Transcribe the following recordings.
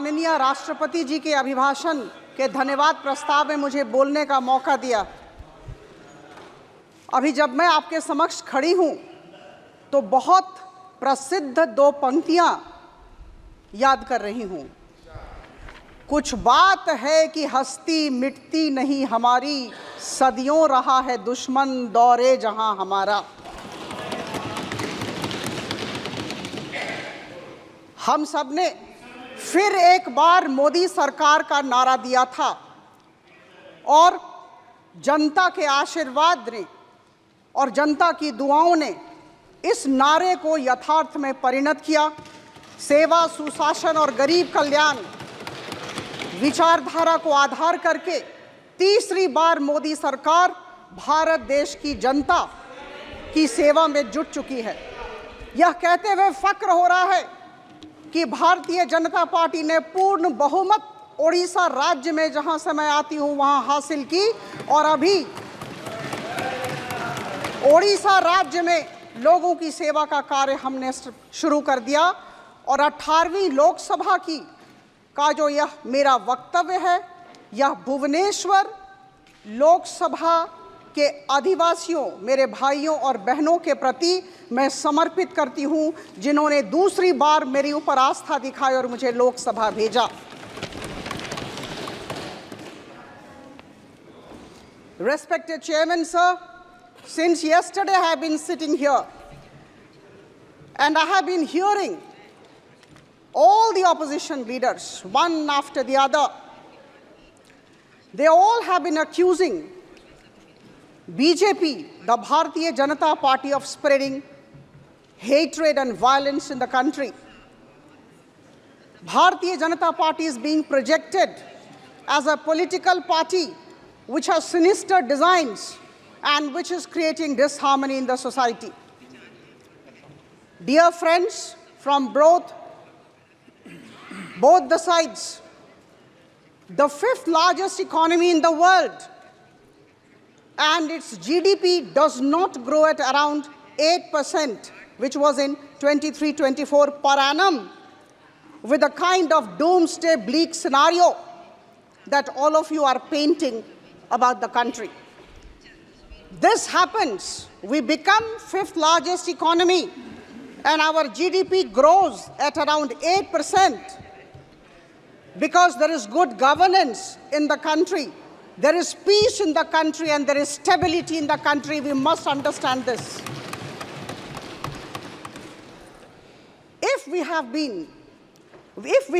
माननीय राष्ट्रपति जी के अभिभाषण के धन्यवाद प्रस्ताव में मुझे बोलने का मौका दिया। अभी जब मैं आपके समक्ष खड़ी हूं तो बहुत प्रसिद्ध दो पंक्तियां याद कर रही हूं। कुछ बात है कि हस्ती मिटती नहीं हमारी, सदियों रहा है दुश्मन दौरे जहां हमारा। हम सब ने फिर एक बार मोदी सरकार का नारा दिया था और जनता के आशीर्वाद ने और जनता की दुआओं ने इस नारे को यथार्थ में परिणत किया। सेवा, सुशासन और गरीब कल्याण विचारधारा को आधार करके तीसरी बार मोदी सरकार भारत देश की जनता की सेवा में जुट चुकी है। यह कहते हुए फक्र हो रहा है कि भारतीय जनता पार्टी ने पूर्ण बहुमत ओडिशा राज्य में, जहां से मैं आती हूं, वहां हासिल की और अभी ओडिशा राज्य में लोगों की सेवा का कार्य हमने शुरू कर दिया और 18वीं लोकसभा का जो यह मेरा वक्तव्य है, यह भुवनेश्वर लोकसभा के आदिवासियों, मेरे भाइयों और बहनों के प्रति मैं समर्पित करती हूं, जिन्होंने दूसरी बार मेरे ऊपर आस्था दिखाई और मुझे लोकसभा भेजा। Respected Chairman, sir, since yesterday I have been sitting here and I have been hearing all the opposition leaders, one after the other. They all have been accusing BJP, the Bharatiya Janata Party, of spreading hatred and violence in the country. Bharatiya Janata Party is being projected as a political party which has sinister designs and which is creating disharmony in the society. Dear friends from both the sides, the 5th largest economy in the world, and its GDP does not grow at around 8%, which was in 23-24 per annum, with the kind of doomsday bleak scenario that all of you are painting about the country. This happens, we become 5th largest economy and our GDP grows at around 8% because there is good governance in the country. There is peace in the country and there is stability in the country. We must understand this. If we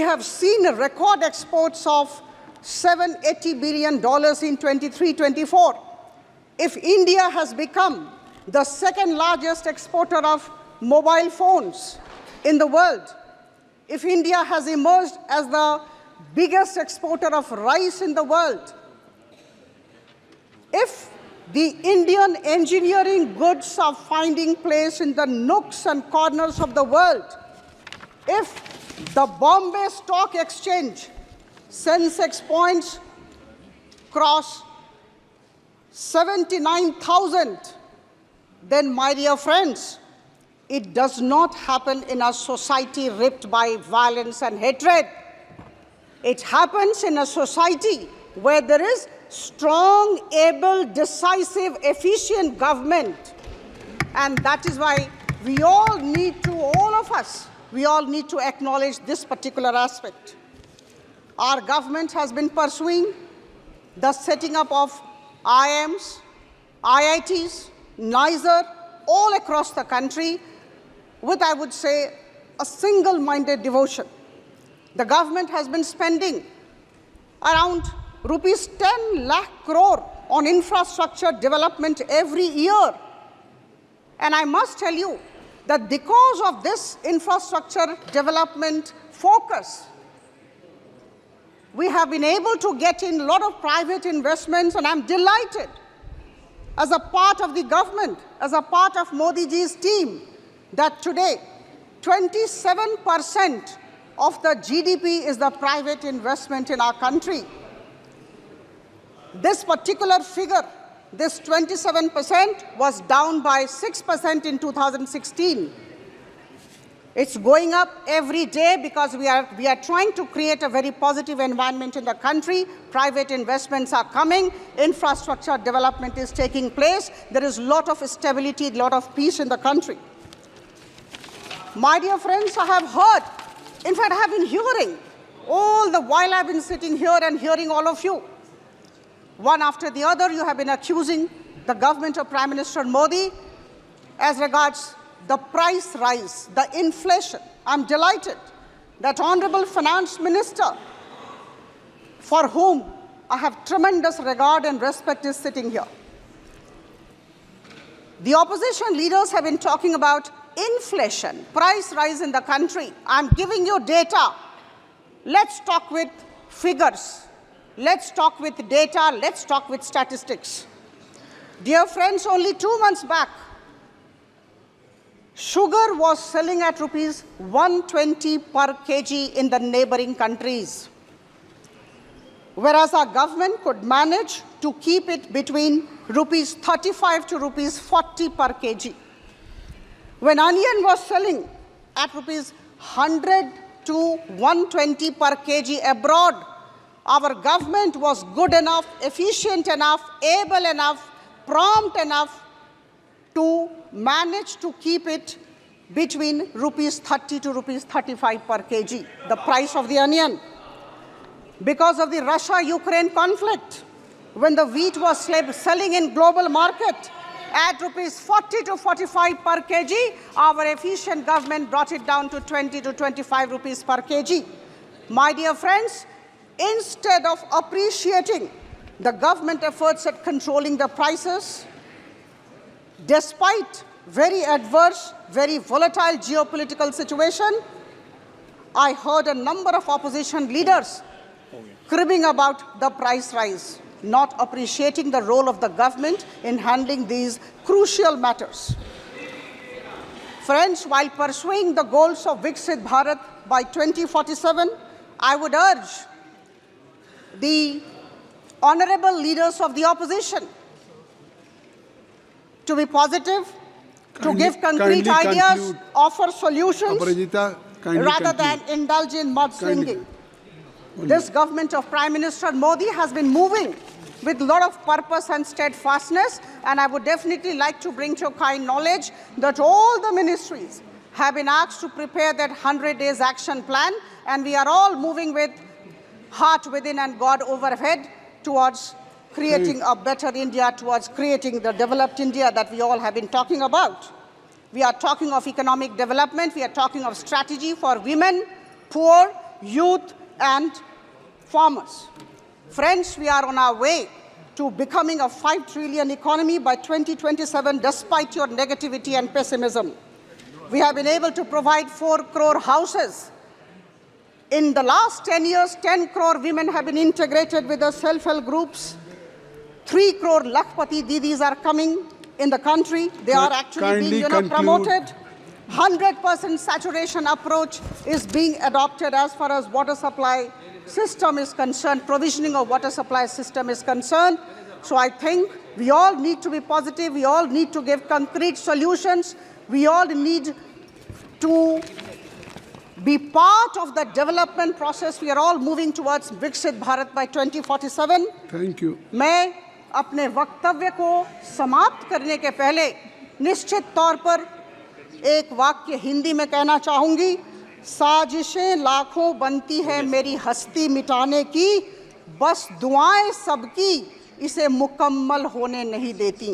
have seen record exports of $780 billion in 23-24, if India has become the 2nd largest exporter of mobile phones in the world, if India has emerged as the biggest exporter of rice in the world, if the Indian engineering goods are finding place in the nooks and corners of the world, if the Bombay Stock Exchange Sensex points cross 79,000, then, my dear friends, it does not happen in a society ripped by violence and hatred. It happens in a society where there is strong, able, decisive, efficient government. And that is why all of us need to acknowledge this particular aspect. Our government has been pursuing the setting up of IIMs, IITs, NISER, all across the country with, I would say, a single-minded devotion. The government has been spending around rupees 10 lakh crore on infrastructure development every year. And I must tell you that because of this infrastructure development focus, we have been able to get in a lot of private investments, and I'm delighted as a part of the government, as a part of Modi ji's team, that today 27% of the GDP is the private investment in our country. This particular figure, this 27%, was down by 6% in 2016. It's going up every day because we are trying to create a very positive environment in the country. Private investments are coming. Infrastructure development is taking place. There is a lot of stability, a lot of peace in the country. My dear friends, I have heard, in fact, I have been hearing all the while I've been sitting here and hearing all of you. One after the other, you have been accusing the government of Prime Minister Modi as regards the price rise, the inflation. I'm delighted that Honorable Finance Minister, for whom I have tremendous regard and respect, is sitting here. The opposition leaders have been talking about inflation, price rise in the country. I'm giving you data. Let's talk with figures. Let's talk with data. Let's talk with statistics. Dear friends, only 2 months back, sugar was selling at rupees 120 per kg in the neighboring countries, whereas our government could manage to keep it between rupees 35 to rupees 40 per kg. When onion was selling at rupees 100 to 120 per kg abroad, our government was good enough, efficient enough, able enough, prompt enough to manage to keep it between rupees 30 to rupees 35 per kg, the price of the onion. Because of the Russia-Ukraine conflict, when the wheat was selling in global market at rupees 40 to 45 per kg, our efficient government brought it down to 20 to 25 rupees per kg. My dear friends, instead of appreciating the government efforts at controlling the prices, despite very adverse, very volatile geopolitical situation, I heard a number of opposition leaders cribbing about the price rise, not appreciating the role of the government in handling these crucial matters. Friends, while pursuing the goals of Viksit Bharat by 2047, I would urge the honorable leaders of the opposition to be positive, to give concrete ideas, offer solutions, rather than indulge in mudslinging. This government of Prime Minister Modi has been moving with a lot of purpose and steadfastness, and I would definitely like to bring to your kind knowledge that all the ministries have been asked to prepare that 100 days action plan, and we are all moving with heart within and God overhead towards creating a better India, towards creating the developed India that we all have been talking about. We are talking of economic development, we are talking of strategy for women, poor, youth, and farmers. Friends, we are on our way to becoming a 5 trillion economy by 2027, despite your negativity and pessimism. We have been able to provide 4 crore houses. In the last 10 years, 10 crore women have been integrated with the self-help groups. 3 crore Lakhpati Didis are coming in the country. They are actually being promoted. 100% saturation approach is being adopted as far as water supply system is concerned, provisioning of water supply system is concerned. So I think we all need to be positive. We all need to give concrete solutions. We all need to be part of the development process. We are all moving towards Viksit Bharat by 2047. Thank you. मैं अपने वक्तव्य को समाप्त करने के पहले निश्चित तौर पर एक वाक्य हिंदी में कहना चाहूंगी। साजिशें लाखों बनती है मेरी हस्ती मिटाने की, बस दुआएं सबकी इसे मुकम्मल होने नहीं देती।